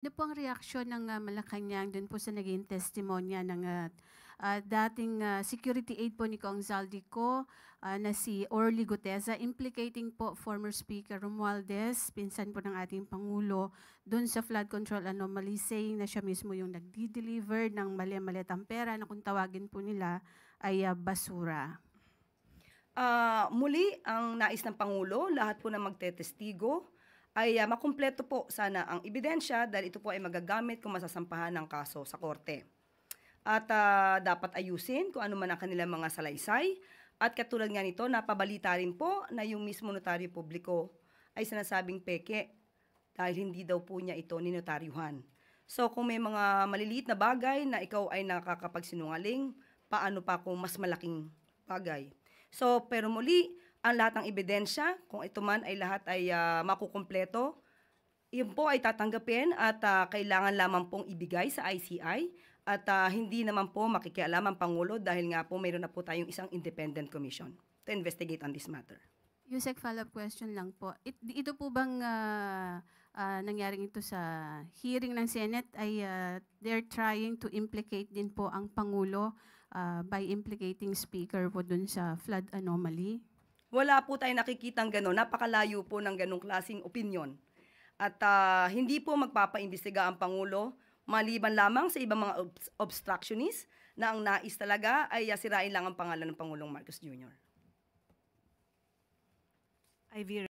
Ano po ang reaksyon ng Malacanang dun po sa naging testimonya ng dating security aide po ni Kong Zaldico na si Orly Guteza, implicating po former Speaker Romualdez, pinsan po ng ating Pangulo, dun sa flood control anomaly, saying na siya mismo yung nagdi-deliver ng mali-malitang pera na kung tawagin po nila ay basura. Muli, ang nais ng Pangulo, lahat po na magtetestigo, ay makumpleto po sana ang ebidensya dahil ito po ay magagamit kung masasampahan ng kaso sa korte. At dapat ayusin kung ano man ang kanilang mga salaysay. At katulad nga nito, napabalita rin po na yung mismo notaryo publiko ay sinasabing peke dahil hindi daw po niya ito ninotaryuhan. So kung may mga maliliit na bagay na ikaw ay nakakapagsinungaling, paano pa kung mas malaking bagay? So pero muli, ang lahat ng ebidensya, kung ito man ay lahat ay makukumpleto, yun po ay tatanggapin at kailangan lamang pong ibigay sa ICI at hindi naman po makikialam ang Pangulo dahil nga po mayroon na po tayong isang independent commission to investigate on this matter. Yusek, follow-up question lang po. Ito po bang nangyaring ito sa hearing ng Senate ay they're trying to implicate din po ang Pangulo by implicating Speaker po dun sa flood anomaly? Wala po tayong nakikitang gano'n. Napakalayo po ng ganong klaseng opinion. At hindi po magpapaimbestiga ang Pangulo maliban lamang sa ibang mga obstructionist na ang nais talaga ay sirain lang ang pangalan ng Pangulong Marcos Jr. Ivy